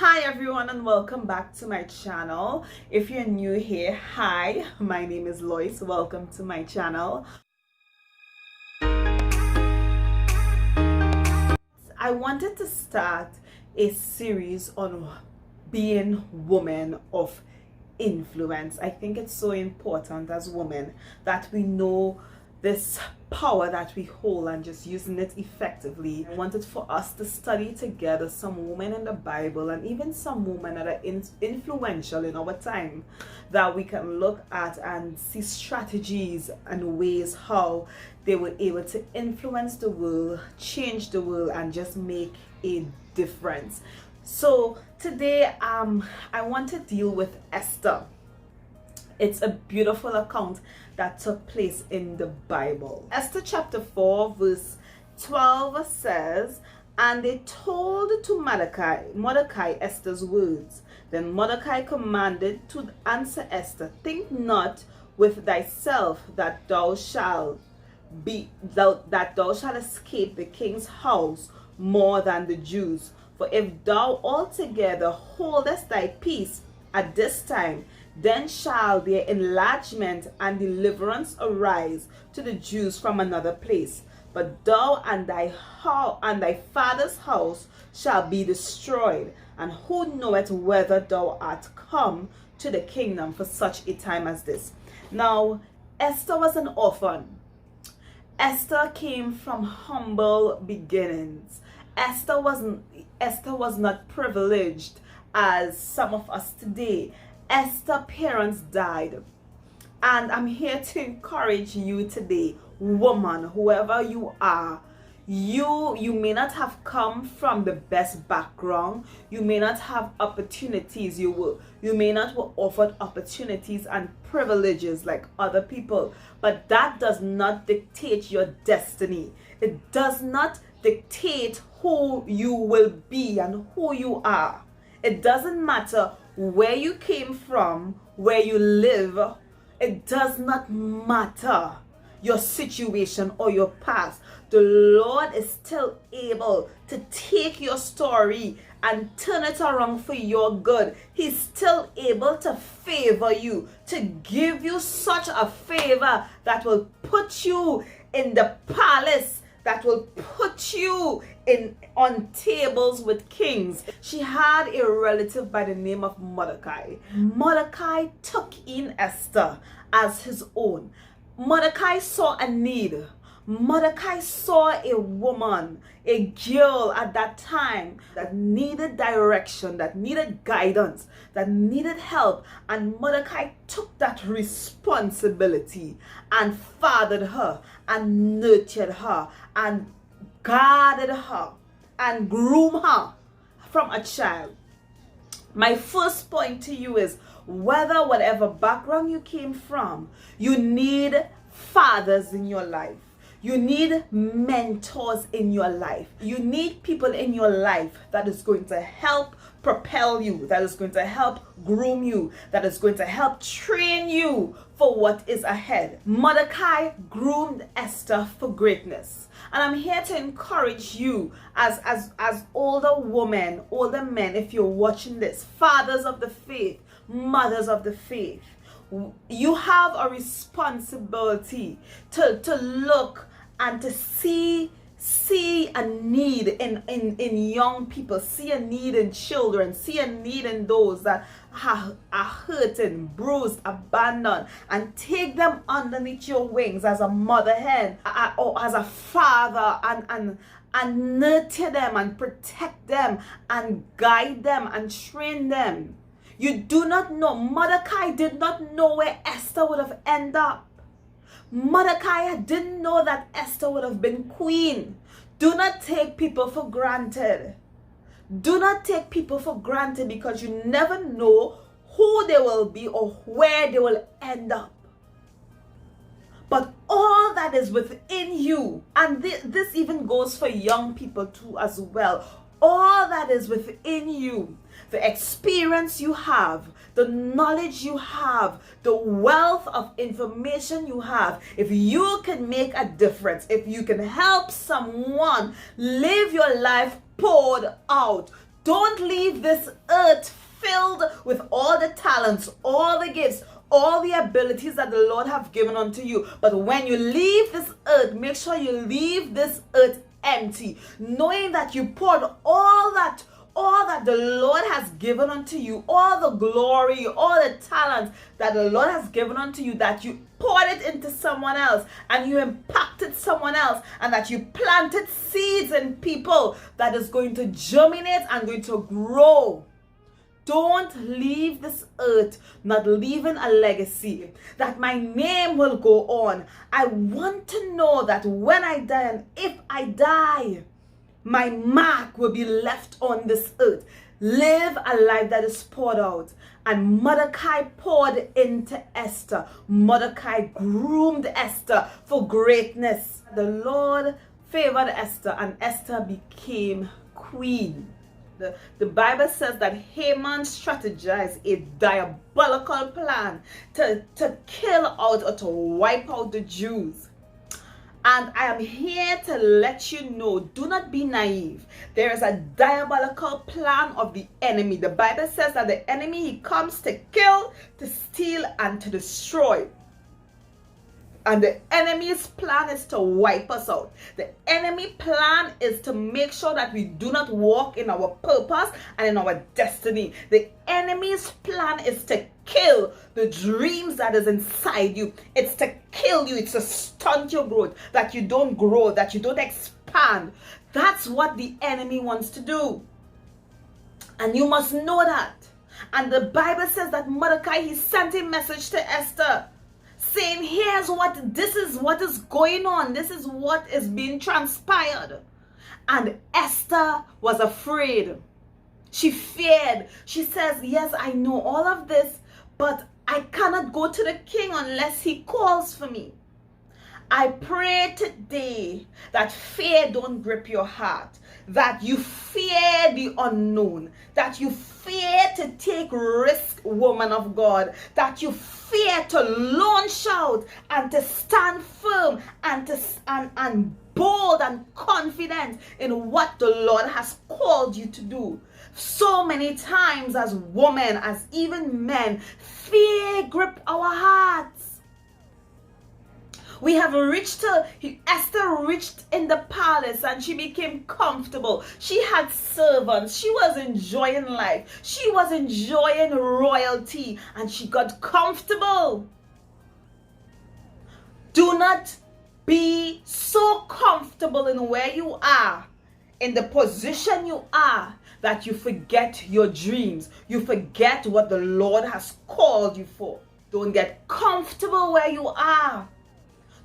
Hi everyone and welcome back to my channel. If you're new here, hi, my name is Lois. Welcome to my channel. I wanted to start a series on being women of influence. I think it's so important as women that we know this power that we hold and just using it effectively. I wanted for us to study together some women in the Bible and even some women that are influential in our time that we can look at and see strategies and ways how they were able to influence the world, change the world, and just make a difference. So today I want to deal with Esther. It's a beautiful account that took place in the Bible. Esther chapter 4 verse 12 says, "And they told to Mordecai Esther's words. Then Mordecai commanded to answer Esther, Think not with thyself that thou shalt escape the king's house more than the Jews. For if thou altogether holdest thy peace at this time, then shall their enlargement and deliverance arise to the Jews from another place. But thou and thy father's house shall be destroyed. And who knoweth whether thou art come to the kingdom for such a time as this?" Now, Esther was an orphan. Esther came from humble beginnings. Esther was not privileged as some of us today. Esther's parents died, and I'm here to encourage you today, woman, whoever you are. You may not have come from the best background. You may not have opportunities. You may not were offered opportunities and privileges like other people, but that does not dictate your destiny. It does not dictate who you will be and who you are. It doesn't matter where you came from, where you live. It does not matter your situation or your past. The Lord is still able to take your story and turn it around for your good. He's still able to favor you, to give you such a favor that will put you in the palace, that will put you on tables with kings. She had a relative by the name of Mordecai. Mordecai took in Esther as his own. Mordecai saw a need. Mordecai saw a woman, a girl at that time that needed direction, that needed guidance, that needed help. And Mordecai took that responsibility and fathered her and nurtured her and guarded her and groomed her from a child. My first point to you is, whatever background you came from, you need fathers in your life. You need mentors in your life. You need people in your life that is going to help propel you, that is going to help groom you, that is going to help train you for what is ahead. Mordecai groomed Esther for greatness. And I'm here to encourage you as older women, older men, if you're watching this, fathers of the faith, mothers of the faith, you have a responsibility to look and to see a need in young people, see a need in children, see a need in those that are hurting, bruised, abandoned, and take them underneath your wings as a mother hen or as a father, and nurture them and protect them and guide them and train them. You do not know. Mordecai did not know where Esther would have ended up. Mordecai didn't know that Esther would have been queen. Do not take people for granted. Do not take people for granted, because you never know who they will be or where they will end up. But all that is within you, and this even goes for young people too as well, all that is within you, the experience you have, the knowledge you have, the wealth of information you have, if you can make a difference, if you can help someone live your life poured out, Don't leave this earth filled with all the talents, all the gifts, all the abilities that the Lord have given unto you. But when you leave this earth, make sure you leave this earth empty, knowing that you poured all that the Lord has given unto you, all the glory, all the talents that the Lord has given unto you, that you poured it into someone else and you impacted someone else, and that you planted seeds in people that is going to germinate and going to grow. Don't leave this earth not leaving a legacy, that my name will go on. I want to know that when I die, and if I die, my mark will be left on this earth. Live a life that is poured out. And Mordecai poured into Esther. Mordecai groomed Esther for greatness. The Lord favored Esther, and Esther became queen. The Bible says that Haman strategized a diabolical plan to kill out or to wipe out the Jews. And I am here to let you know, do not be naive. There is a diabolical plan of the enemy. The Bible says that the enemy, he comes to kill, to steal, and to destroy. And the enemy's plan is to wipe us out. The enemy plan is to make sure that we do not walk in our purpose and in our destiny. The enemy's plan is to kill the dreams that is inside you. It's to kill you. It's to stunt your growth, that you don't grow, that you don't expand. That's what the enemy wants to do. And you must know that. And the Bible says that Mordecai, he sent a message to Esther, saying, this is what is going on. This is what is being transpired. And Esther was afraid. She feared. She says, yes, I know all of this, but I cannot go to the king unless he calls for me. I pray today that fear don't grip your heart, that you fear the unknown, that you fear to take risk, woman of God, that you fear to launch out and to stand firm and bold and confident in what the Lord has called you to do. So many times as women, as even men, fear grip our hearts. We have Esther reached in the palace and she became comfortable. She had servants. She was enjoying life. She was enjoying royalty and she got comfortable. Do not be so comfortable in where you are, in the position you are, that you forget your dreams. You forget what the Lord has called you for. Don't get comfortable where you are.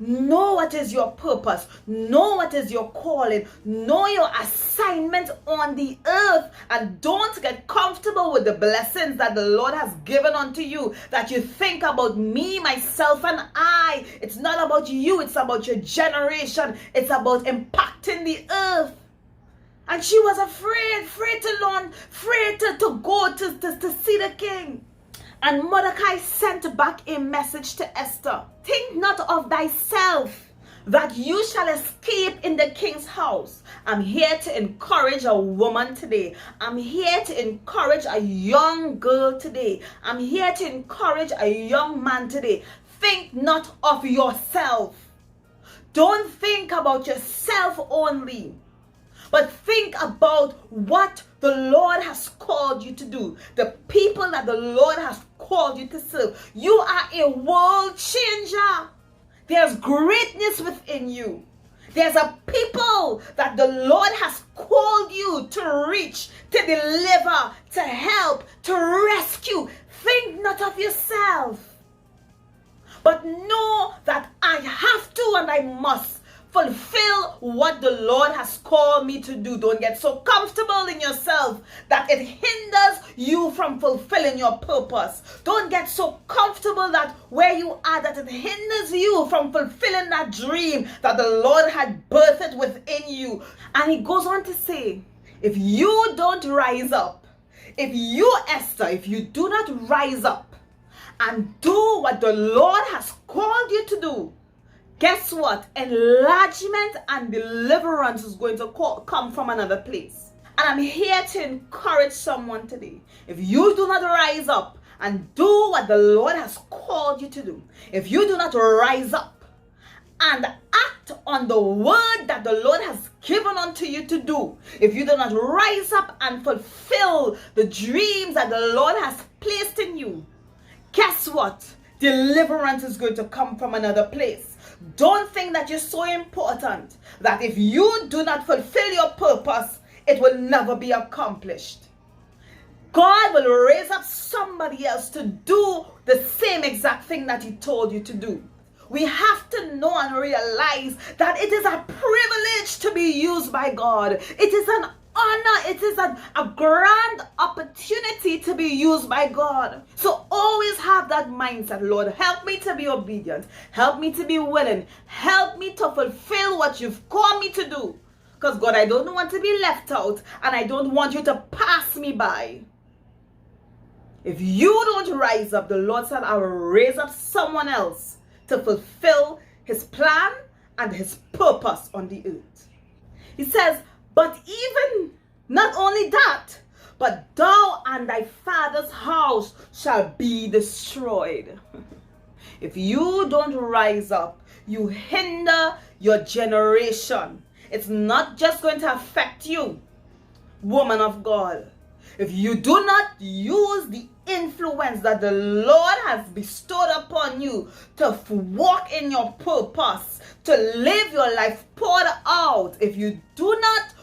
Know what is your purpose. Know what is your calling. Know your assignment on the earth. And don't get comfortable with the blessings that the Lord has given unto you, that you think about me, myself, and I. It's not about you. It's about your generation. It's about impacting the earth. And she was afraid to learn, afraid to go to see the king. And Mordecai sent back a message to Esther. Think not of thyself, that you shall escape in the king's house. I'm here to encourage a woman today. I'm here to encourage a young girl today. I'm here to encourage a young man today. Think not of yourself. Don't think about yourself only, but think about what the Lord has called you to do, the people that the Lord has called you to serve. You are a world changer. There's greatness within you. There's a people that the Lord has called you to reach, to deliver, to help, to rescue. Think not of yourself, but know that I have to and I must fulfill what the Lord has called me to do. Don't get so comfortable in yourself that it hinders you from fulfilling your purpose. Don't get so comfortable that where you are, that it hinders you from fulfilling that dream that the Lord had birthed within you. And he goes on to say, if you don't rise up, if you, Esther, if you do not rise up and do what the Lord has called you to do, guess what? Enlargement and deliverance is going to come from another place. And I'm here to encourage someone today. If you do not rise up and do what the Lord has called you to do, if you do not rise up and act on the word that the Lord has given unto you to do, if you do not rise up and fulfill the dreams that the Lord has placed in you, guess what? Deliverance is going to come from another place. Don't think that you're so important that if you do not fulfill your purpose, it will never be accomplished. God will raise up somebody else to do the same exact thing that He told you to do. We have to know and realize that it is a privilege to be used by God. It is an honor. It is a grand opportunity to be used by God. So always have that mindset. Lord, help me to be obedient. Help me to be willing. Help me to fulfill what you've called me to do. Because God, I don't want to be left out, and I don't want you to pass me by. If you don't rise up, the Lord said, I will raise up someone else to fulfill His plan and His purpose on the earth. He says, but even not only that, but thou and thy father's house shall be destroyed. If you don't rise up, you hinder your generation. It's not just going to affect you, woman of God. If you do not use the influence that the Lord has bestowed upon you to walk in your purpose, to live your life poured out, if you do not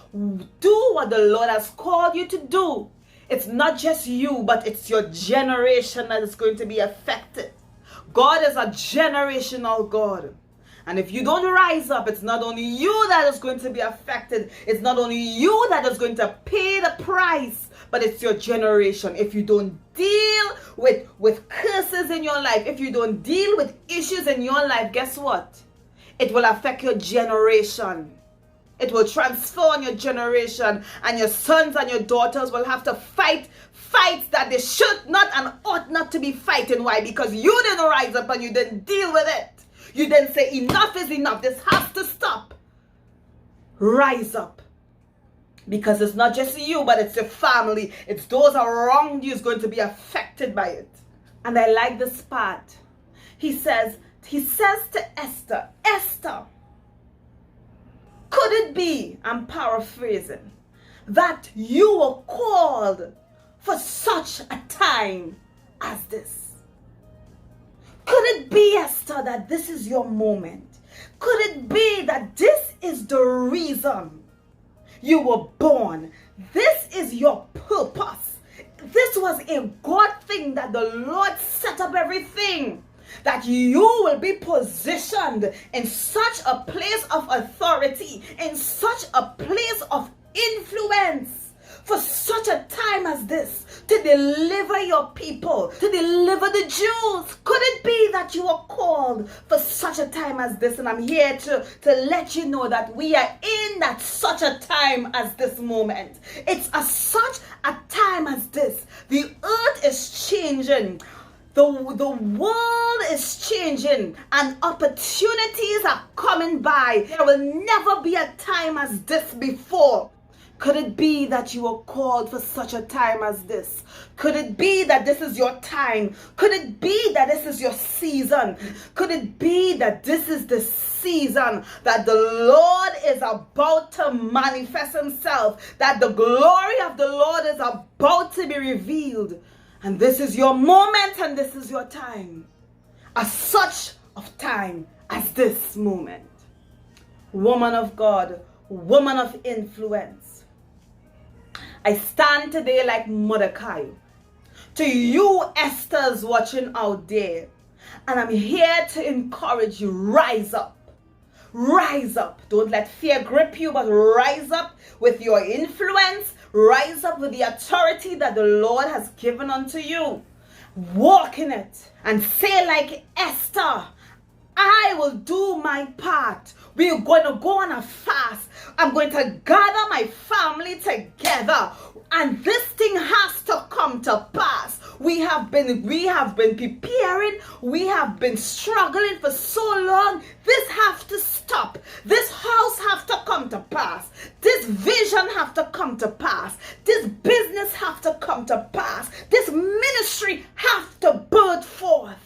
do what the Lord has called you to do, it's not just you, but it's your generation that is going to be affected. God is a generational God. And if you don't rise up, it's not only you that is going to be affected. It's not only you that is going to pay the price, but it's your generation. If you don't deal with curses in your life, if you don't deal with issues in your life, guess what? It will affect your generation. It will transfer on your generation, and your sons and your daughters will have to fight fights that they should not and ought not to be fighting. Why? Because you didn't rise up and you didn't deal with it. You then say, enough is enough. This has to stop. Rise up. Because it's not just you, but it's your family. It's those around you is going to be affected by it. And I like this part. He says to Esther, Esther, could it be, I'm paraphrasing, that you were called for such a time as this? Could it be, Esther, that this is your moment? Could it be that this is the reason you were born? This is your purpose. This was a God thing that the Lord set up everything. That you will be positioned in such a place of authority, in such a place of influence, for such a time as this, to deliver your people, to deliver the Jews. Could it be that you are called for such a time as this? And I'm here to let you know that we are in that such a time as this moment. It's such a time as this. The earth is changing. The world is changing, and opportunities are coming by. There will never be a time as this before. Could it be that you were called for such a time as this? Could it be that this is your time? Could it be that this is your season? Could it be that this is the season that the Lord is about to manifest Himself? That the glory of the Lord is about to be revealed? And this is your moment, and this is your time. As such of time as this moment. Woman of God, woman of influence, I stand today like Mordecai. To you, Esther's watching out there. And I'm here to encourage you. Rise up. Rise up. Don't let fear grip you, but rise up with your influence. Rise up with the authority that the Lord has given unto you. Walk in it and say like Esther, I will do my part. We're going to go on a fast. I'm going to gather my family together. And this thing has to come to pass. We have been preparing. We have been struggling for so long. This has to stop. This house have to come to pass. This vision have to come to pass. This business have to come to pass. This ministry have to birth forth.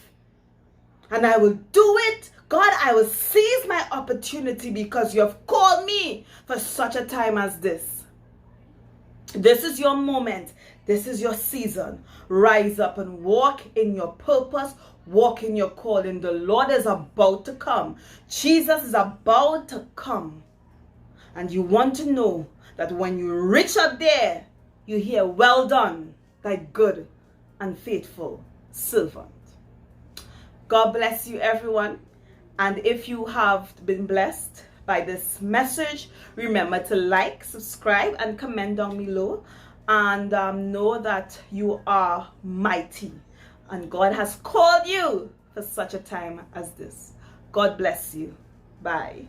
And I will do it. God, I will seize my opportunity because you have called me for such a time as this. This is your moment. This is your season. Rise up and walk in your purpose. Walk in your calling. The Lord is about to come. Jesus is about to come. And you want to know that when you reach up there, you hear, well done, thy good and faithful servant. God bless you, everyone. And if you have been blessed by this message, remember to like, subscribe, and comment down below. And know that you are mighty. And God has called you for such a time as this. God bless you. Bye.